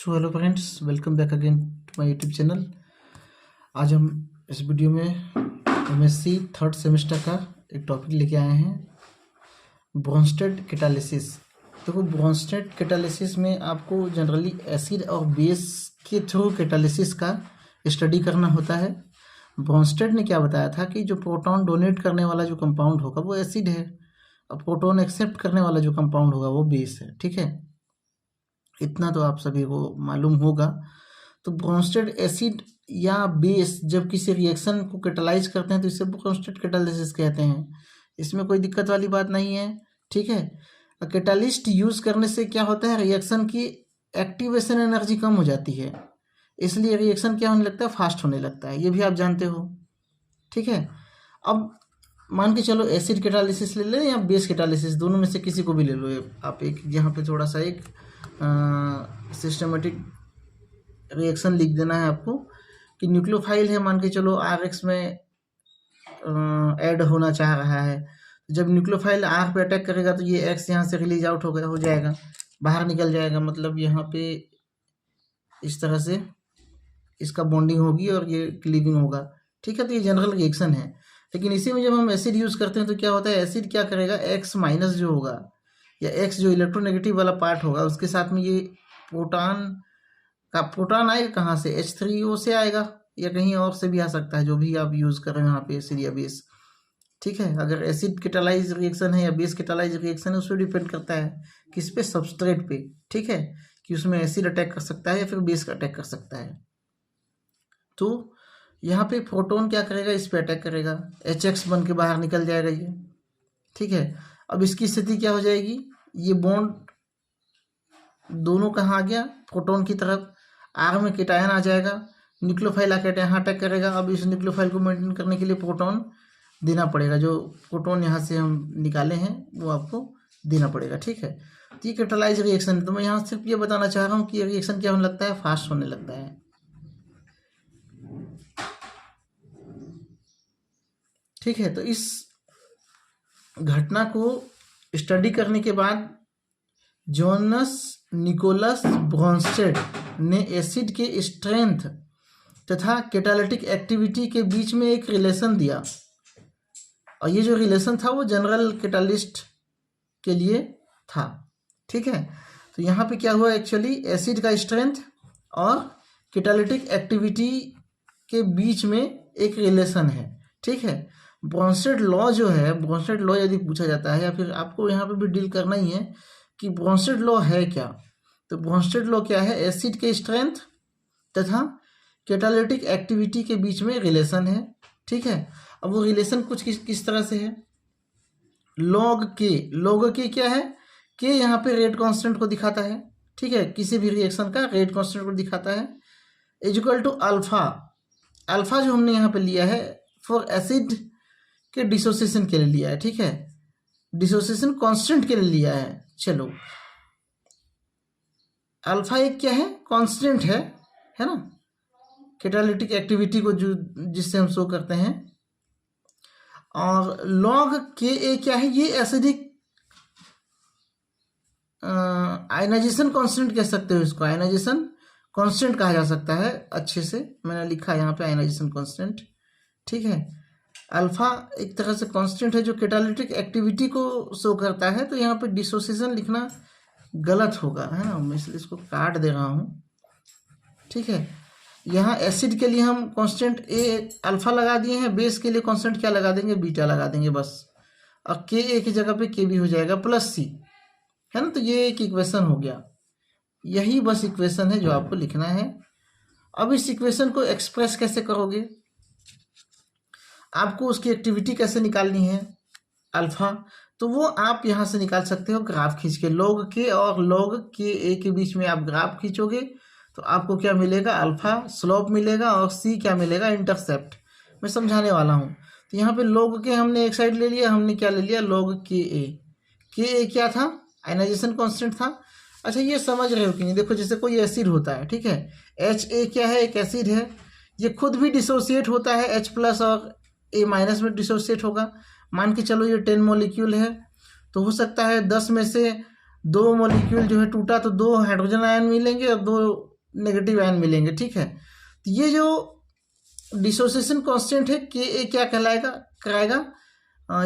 So hello friends, welcome back again to my YouTube channel. आज हम इस video में एमएससी थर्ड सेमेस्टर का एक टॉपिक लेके आए हैं, ब्रोंस्टेड कैटालिसिस। देखो, ब्रोंस्टेड कैटालिसिस में आपको जनरली एसिड और बेस के थ्रू कैटालिसिस का स्टडी करना होता है। ब्रोंस्टेड ने क्या बताया था कि जो प्रोटॉन डोनेट करने वाला जो कंपाउंड होगा वो एसिड है और प्रोटॉन एक्सेप्ट करने वाला जो कंपाउंड होगा वो बेस है। ठीक है, इतना तो आप सभी को मालूम होगा। तो ब्रोंस्टेड एसिड या बेस जब किसी रिएक्शन को कैटालाइज करते हैं तो इसे ब्रोंस्टेड कैटालिसिस कहते हैं। इसमें कोई दिक्कत वाली बात नहीं है। ठीक है, कैटालिस्ट यूज करने से क्या होता है, रिएक्शन की एक्टिवेशन एनर्जी कम हो जाती है, इसलिए रिएक्शन क्या होने लगता है, फास्ट होने लगता है। ये भी आप जानते हो। ठीक है, अब मान के चलो एसिड कैटालिसिस ले लें या बेस कैटालिसिस, दोनों में से किसी को भी ले लो। आप एक यहाँ पे थोड़ा सा एक सिस्टमेटिक रिएक्शन लिख देना है आपको कि न्यूक्लियोफाइल है, मान के चलो RX में ऐड होना चाह रहा है। जब न्यूक्लियोफाइल R पे अटैक करेगा तो ये X यहाँ से रिलीज आउट हो जाएगा, बाहर निकल जाएगा। मतलब यहाँ पे इस तरह से इसका बॉन्डिंग होगी और ये क्लीविंग होगा। ठीक है, तो ये जनरल रिएक्शन है। लेकिन इसी में जब हम एसिड यूज करते हैं तो क्या होता है, एसिड क्या करेगा, X माइनस जो होगा या X जो इलेक्ट्रोनेगेटिव वाला पार्ट होगा उसके साथ में ये प्रोटॉन आएगा कहाँ से, H3O से आएगा या कहीं और से भी आ सकता है, जो भी आप यूज कर रहे हैं यहाँ पे एसिड या बेस। ठीक है, अगर एसिड कैटालाइज रिएक्शन है या बेस कैटालाइज रिएक्शन है उस पर डिपेंड करता है किस पे, सबस्ट्रेट पे। ठीक है, कि उसमें एसिड अटैक कर सकता है या फिर बेस का अटैक कर सकता है। तो यहाँ पे प्रोटॉन क्या करेगा, इस पे अटैक करेगा, HX बन के बाहर निकल जाएगा ये। ठीक है, अब इसकी स्थिति क्या हो जाएगी, ये बॉन्ड दोनों कहाँ आ गया, प्रोटॉन की तरफ। R में केटायन आ जाएगा, न्यूक्लियोफाइल आके यहाँ अटैक करेगा। अब इस न्यूक्लियोफाइल को मेंटेन करने के लिए प्रोटॉन देना पड़ेगा, जो प्रोटॉन यहाँ से हम निकाले हैं वो आपको देना पड़ेगा। ठीक है, तो ये कैटालाइज रिएक्शन है। तो मैं यहाँ सिर्फ ये बताना चाह रहा हूँ कि ये रिएक्शन क्या होने लगता है, फास्ट होने लगता है। ठीक है, तो इस घटना को स्टडी करने के बाद जोनास निकोलस ब्रोंस्टेड ने एसिड के स्ट्रेंथ तथा कैटालिटिक एक्टिविटी के बीच में एक रिलेशन दिया, और ये जो रिलेशन था वो जनरल कैटालिस्ट के लिए था। ठीक है, तो यहाँ पे क्या हुआ, एक्चुअली एसिड का स्ट्रेंथ और कैटालिटिक एक्टिविटी के बीच में एक रिलेशन है। ठीक है, ब्रोंस्टेड लॉ जो है, ब्रोंस्टेड लॉ यदि पूछा जाता है या फिर आपको यहाँ पे भी डील करना ही है कि ब्रोंस्टेड लॉ है क्या, तो ब्रोंस्टेड लॉ क्या है, एसिड के स्ट्रेंथ तथा कैटालिटिक एक्टिविटी के बीच में रिलेशन है। ठीक है, अब वो रिलेशन कुछ किस तरह से है, लॉग के क्या है, के यहाँ पे रेट कांस्टेंट को दिखाता है। ठीक है, किसी भी रिएक्शन का रेट कांस्टेंट को दिखाता है, इक्वल टू अल्फा जो हमने यहाँ पे लिया है फॉर एसिड के डिसोसिएशन के लिए लिया है। ठीक है, डिसोसिएशन कांस्टेंट के लिए लिया है। चलो, अल्फा एक क्या है, कांस्टेंट है ना, कैटालिटिक एक्टिविटी को जो जिससे हम शो करते हैं। और लॉग के ए क्या है, ये एसिडिक आयनाइजेशन कांस्टेंट कह सकते हो, इसको आयनाइजेशन कांस्टेंट कहा जा सकता है। अच्छे से मैंने लिखा यहाँ पे आयनाइजेशन कांस्टेंट। ठीक है, अल्फा एक तरह से कांस्टेंट है जो कैटालिटिक एक्टिविटी को शो करता है, तो यहाँ पे डिसोसिएशन लिखना गलत होगा, है ना, मैं इसलिए इसको काट दे रहा हूँ। ठीक है, यहाँ एसिड के लिए हम कांस्टेंट ए अल्फा लगा दिए हैं, बेस के लिए कांस्टेंट क्या लगा देंगे, बीटा लगा देंगे बस, और के ए की जगह पे के भी हो जाएगा प्लस सी, है ना। तो ये एक इक्वेशन हो गया, यही बस इक्वेशन है जो आपको लिखना है। अब इस इक्वेशन को एक्सप्रेस कैसे करोगे, आपको उसकी एक्टिविटी कैसे निकालनी है अल्फा, तो वो आप यहाँ से निकाल सकते हो ग्राफ खींच के। लॉग के और लॉग के ए के बीच में आप ग्राफ खींचोगे तो आपको क्या मिलेगा, अल्फा स्लोप मिलेगा और सी क्या मिलेगा, इंटरसेप्ट। मैं समझाने वाला हूँ। तो यहाँ पे लॉग के हमने एक साइड ले लिया, हमने क्या ले लिया, लॉग के ए क्या था, आयनाइजेशन कांस्टेंट था। अच्छा, ये समझ रहे हो कि नहीं, देखो जैसे कोई एसिड होता है, ठीक है, HA क्या है, एक एसिड है, ये खुद भी डिसोसिएट होता है, H प्लस और A माइनस में डिसोसिएट होगा। मान के चलो ये 10 मॉलिक्यूल है, तो हो सकता है 10 में से 2 मॉलिक्यूल जो है टूटा तो 2 हाइड्रोजन आयन मिलेंगे और 2 नेगेटिव आयन मिलेंगे। ठीक है, तो ये जो डिसोसिएशन कांस्टेंट है के ए क्या कराएगा,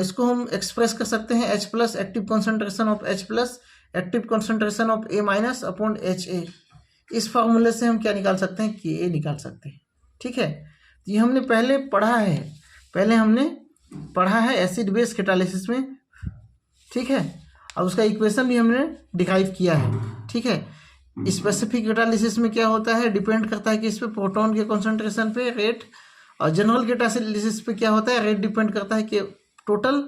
इसको हम एक्सप्रेस कर सकते हैं H plus active concentration of H plus active concentration of A minus upon HA। इस फॉर्मूले से हम क्या निकाल सकते हैं, के ए निकाल सकते हैं। ठीक है, तो ये हमने पहले पढ़ा है एसिड बेस कैटालिसिस में। ठीक है, और उसका इक्वेशन भी हमने डिराइव किया है। ठीक है, स्पेसिफिक कैटालिसिस में क्या होता है, डिपेंड करता है कि इस पे प्रोटॉन के कॉन्सेंट्रेशन पे रेट, और जनरल कैटालिसिस पे क्या होता है, रेट डिपेंड करता है कि टोटल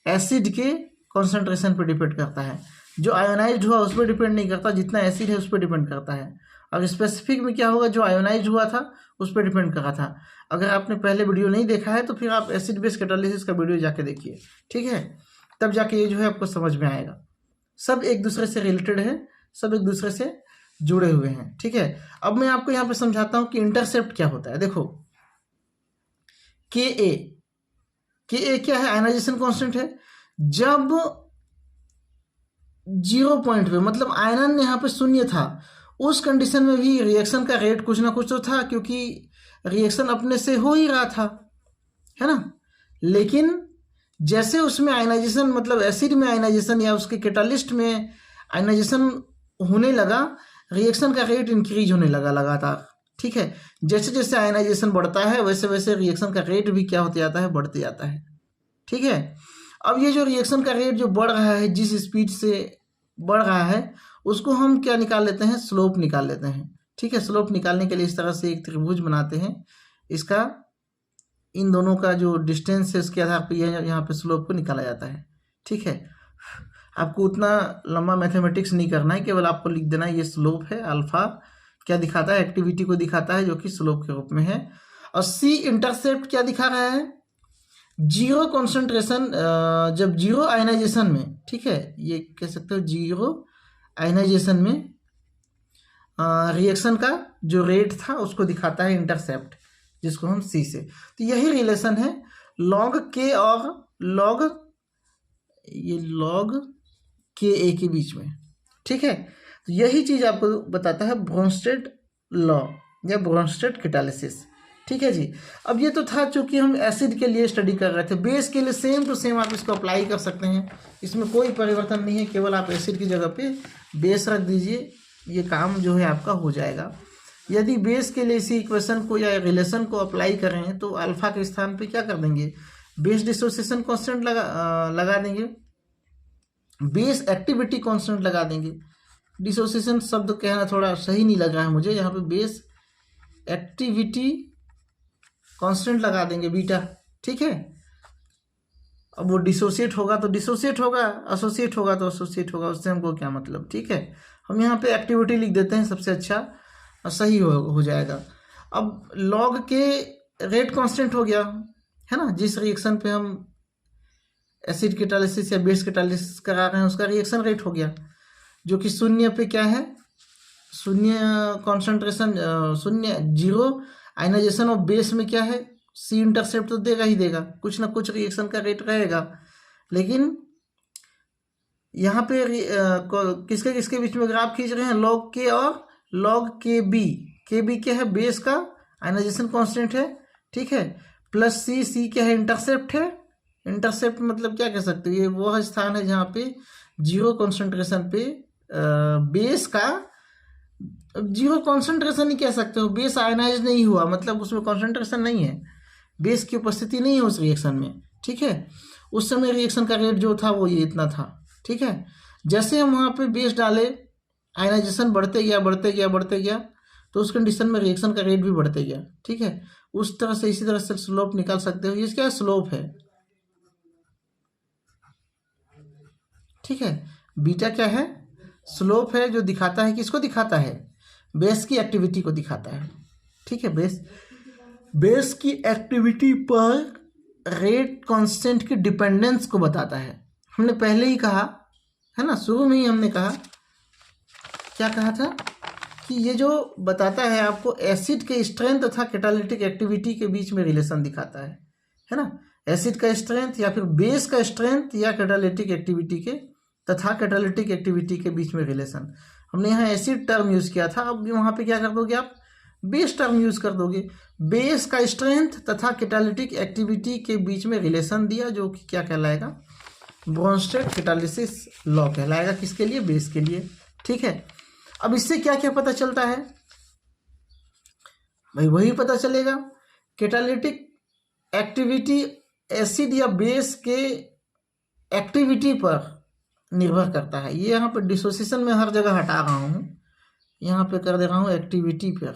एसिड के कॉन्सेंट्रेशन पे डिपेंड करता है। जो आयोनाइज्ड हुआ उस पर डिपेंड नहीं करता, जितना एसिड है उस पर डिपेंड करता है। और स्पेसिफिक में क्या होगा, जो आयोनाइज्ड हुआ था उस पर डिपेंड कर रहा था। अगर आपने पहले वीडियो नहीं देखा है तो फिर आप एसिड बेस कैटालिसिस का वीडियो जाके देखिए। ठीक है, तब जाके ये जो है आपको समझ में आएगा। सब एक दूसरे से रिलेटेड है, सब एक दूसरे से जुड़े हुए हैं। ठीक है, अब मैं आपको यहाँ पे समझाता हूँ कि इंटरसेप्ट क्या होता है। देखो, के ए क्या है, आयनाइजेशन कांस्टेंट है। जब 0 पॉइंट पे, मतलब आयनन यहाँ पे शून्य था, उस कंडीशन में भी रिएक्शन का रेट कुछ ना कुछ तो था, क्योंकि रिएक्शन अपने से हो ही रहा था, है ना। लेकिन जैसे उसमें आयनाइजेशन, मतलब एसिड में आयनाइजेशन या उसके कैटालिस्ट में आयनाइजेशन होने लगा, रिएक्शन का रेट इंक्रीज होने लगा लगातार। ठीक है, जैसे जैसे आयनाइजेशन बढ़ता है वैसे वैसे रिएक्शन का रेट भी क्या होते जाता है, बढ़ते जाता है। ठीक है, अब ये जो रिएक्शन का रेट जो बढ़ रहा है, जिस स्पीड से बढ़ रहा है, उसको हम क्या निकाल लेते हैं, स्लोप निकाल लेते हैं। ठीक है, स्लोप निकालने के लिए इस तरह से एक त्रिभुज बनाते हैं। इसका इन दोनों का जो डिस्टेंस है उसके आधार पर यहाँ पे स्लोप को निकाला जाता है। ठीक है, आपको उतना लंबा मैथमेटिक्स नहीं करना है, केवल आपको लिख देना है ये स्लोप है। अल्फा क्या दिखाता है, एक्टिविटी को दिखाता है, जो कि स्लोप के रूप में है। और सी इंटरसेप्ट क्या दिखा रहा है, 0 कॉन्सेंट्रेशन, जब 0 आयनाइजेशन में, ठीक है, ये कह सकते हो 0 आयनाइजेशन में रिएक्शन का जो रेट था उसको दिखाता है इंटरसेप्ट, जिसको हम सी से। तो यही रिलेशन है लॉग के और लॉग के ए के बीच में। ठीक है, तो यही चीज आपको बताता है ब्रोंस्टेड लॉ या ब्रोंस्टेड कैटालिसिस। ठीक है जी, अब ये तो था चूंकि हम एसिड के लिए स्टडी कर रहे थे। बेस के लिए सेम टू सेम आप इसको अप्लाई कर सकते हैं, इसमें कोई परिवर्तन नहीं है, केवल आप एसिड की जगह पे बेस रख दीजिए, ये काम जो है आपका हो जाएगा। यदि बेस के लिए इसी इक्वेशन को या रिलेशन को अप्लाई करें तो अल्फा के स्थान पे क्या कर देंगे, बेस डिसोसिएशन कांस्टेंट लगा देंगे, बेस एक्टिविटी कांस्टेंट लगा देंगे। डिसोसिएशन शब्द कहना थोड़ा सही नहीं लग रहा है मुझे, यहाँ पे बेस एक्टिविटी कांस्टेंट लगा देंगे बीटा। ठीक है, अब वो डिसोसिएट होगा तो डिसोसिएट होगा, एसोसिएट होगा तो एसोसिएट होगा, उससे हमको क्या मतलब। ठीक है, हम यहाँ पे एक्टिविटी लिख देते हैं, सबसे अच्छा और सही हो जाएगा। अब लॉग के रेट कांस्टेंट हो गया है ना, जिस रिएक्शन पे हम एसिड कैटालिसिस या बेस कैटालिसिस करा रहे हैं उसका रिएक्शन रेट हो गया, जो कि शून्य पे क्या है, शून्य कॉन्सेंट्रेशन, शून्य 0 आयनाइजेशन ऑफ बेस में क्या है, सी इंटरसेप्ट तो देगा ही देगा, कुछ ना कुछ रिएक्शन का रेट रहेगा। लेकिन यहाँ पे किसके किसके बीच में ग्राफ खींच रहे हैं, लॉग के और लॉग के बी क्या है, बेस का आयनाइजेशन कांस्टेंट है। ठीक है, प्लस सी क्या है, इंटरसेप्ट है। इंटरसेप्ट मतलब क्या कह सकते हो, ये वो स्थान है जहाँ पे 0 कॉन्सेंट्रेशन पे बेस का 0 कॉन्सेंट्रेशन ही कह सकते हो, बेस आयनाइज नहीं हुआ, मतलब उसमें कॉन्सेंट्रेशन नहीं है, बेस की उपस्थिति नहीं है उस रिएक्शन में। ठीक है, उस समय रिएक्शन का रेट जो था वो ये इतना था। ठीक है, जैसे हम वहाँ पे बेस डाले, आयनाइजेशन बढ़ते गया, तो उस कंडीशन में रिएक्शन का रेट भी बढ़ते गया। ठीक है, उस तरह से इसी तरह से स्लोप निकाल सकते हो, ये क्या स्लोप है। ठीक है, बीटा क्या है, स्लोप है, जो दिखाता है, किसको दिखाता है, बेस की एक्टिविटी को दिखाता है। ठीक है, बेस की एक्टिविटी पर रेट कांस्टेंट की डिपेंडेंस को बताता है। हमने पहले ही कहा है ना, शुरू में ही हमने कहा, क्या कहा था कि ये जो बताता है आपको एसिड के स्ट्रेंथ तथा कैटालिटिक एक्टिविटी के बीच में रिलेशन दिखाता है ना, एसिड का स्ट्रेंथ या फिर बेस का स्ट्रेंथ या कैटालिटिक एक्टिविटी के तथा कैटालिटिक एक्टिविटी के बीच में रिलेशन। हमने यहाँ एसिड टर्म यूज़ किया था, अब वहाँ पे क्या कर दोगे आप, बेस टर्म यूज़ कर दोगे। बेस का स्ट्रेंथ तथा कैटालिटिक एक्टिविटी के बीच में रिलेशन दिया, जो कि क्या कहलाएगा, ब्रोंस्टेड कैटालिसिस लॉ कहलाएगा। किसके लिए, बेस के लिए। ठीक है, अब इससे क्या क्या पता चलता है भाई, वही पता चलेगा। कैटालिटिक एक्टिविटी एसिड या बेस के एक्टिविटी पर निर्भर करता है। ये यहाँ पे डिसोसिएशन में हर जगह हटा रहा हूँ, यहाँ पे कर दे रहा हूँ एक्टिविटी पर,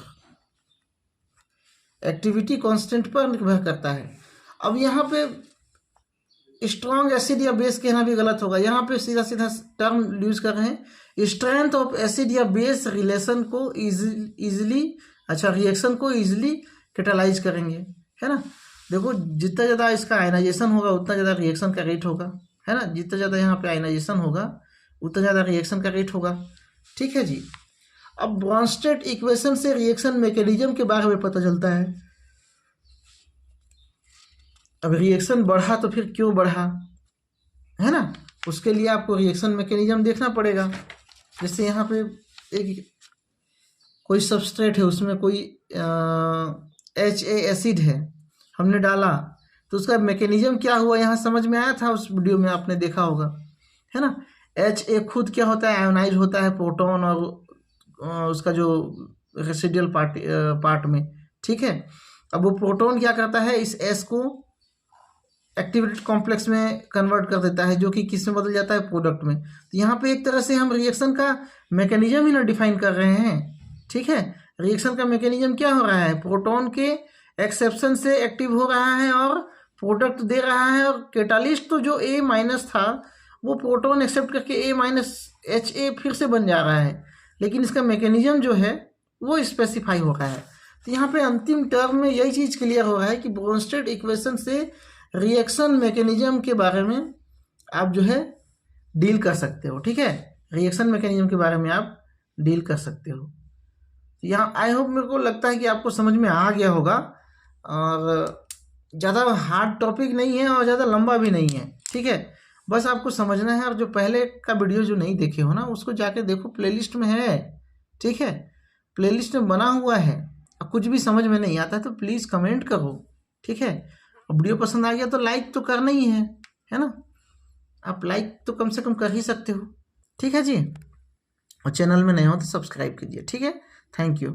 एक्टिविटी कांस्टेंट पर निर्भर करता है। अब यहाँ पे स्ट्रॉन्ग एसिड या बेस कहना भी गलत होगा, यहाँ पे सीधा सीधा टर्म यूज कर रहे हैं, स्ट्रेंथ ऑफ एसिड या बेस रिलेशन को इजीली रिएक्शन को इजीली कैटालाइज करेंगे, है ना। देखो जितना ज़्यादा इसका आयनाइजेशन होगा उतना ज़्यादा रिएक्शन का रेट होगा, है ना। जितना ज़्यादा यहाँ पे आयनाइजेशन होगा उतना ज़्यादा रिएक्शन का रेट होगा। ठीक है जी। अब ब्रोंस्टेड इक्वेशन से रिएक्शन मैकेनिज्म के बारे में पता चलता है। अब रिएक्शन बढ़ा तो फिर क्यों बढ़ा, है ना, उसके लिए आपको रिएक्शन मैकेनिज्म देखना पड़ेगा। जैसे यहाँ पे एक कोई सबस्ट्रेट है, उसमें कोई HA एसिड है, हमने डाला तो उसका मैकेनिज्म क्या हुआ यहाँ समझ में आया था, उस वीडियो में आपने देखा होगा, है ना। HA खुद क्या होता है, आयोनाइज होता है प्रोटॉन और उसका जो रेसिडुअल पार्ट में। ठीक है, अब वो प्रोटॉन क्या करता है, इस S को एक्टिवेटेड कॉम्प्लेक्स में कन्वर्ट कर देता है, जो कि किस में बदल जाता है, प्रोडक्ट में। तो यहाँ पे एक तरह से हम रिएक्शन का मैकेनिज्म ही ना डिफाइन कर रहे हैं। ठीक है, रिएक्शन का मैकेनिज्म क्या हो रहा है, प्रोटॉन के एक्सेप्शन से एक्टिव हो रहा है और प्रोडक्ट दे रहा है, और कैटालिस्ट तो जो A- था वो प्रोटॉन एक्सेप्ट करके A-HA फिर से बन जा रहा है, लेकिन इसका मैकेनिज्म जो है वो स्पेसिफाई हो रहा है। तो यहाँ पे अंतिम टर्म में यही चीज़ क्लियर हो रहा है कि ब्रोंस्टेड इक्वेशन से रिएक्शन मैकेनिज्म के बारे में आप जो है डील कर सकते हो। ठीक है, रिएक्शन मैकेनिज्म के बारे में आप डील कर सकते हो। यहाँ आई होप, मेरे को लगता है कि आपको समझ में आ गया होगा, और ज़्यादा हार्ड टॉपिक नहीं है और ज़्यादा लंबा भी नहीं है। ठीक है, बस आपको समझना है, और जो पहले का वीडियो जो नहीं देखे हो ना, उसको जाके देखो, प्लेलिस्ट में है। ठीक है, प्लेलिस्ट में बना हुआ है। अब कुछ भी समझ में नहीं आता तो प्लीज़ कमेंट करो। ठीक है, वीडियो पसंद आ गया तो लाइक तो करना ही है ना, आप लाइक तो कम से कम कर ही सकते हो। ठीक है जी, और चैनल में नए हो तो सब्सक्राइब कीजिए। ठीक है, थैंक यू।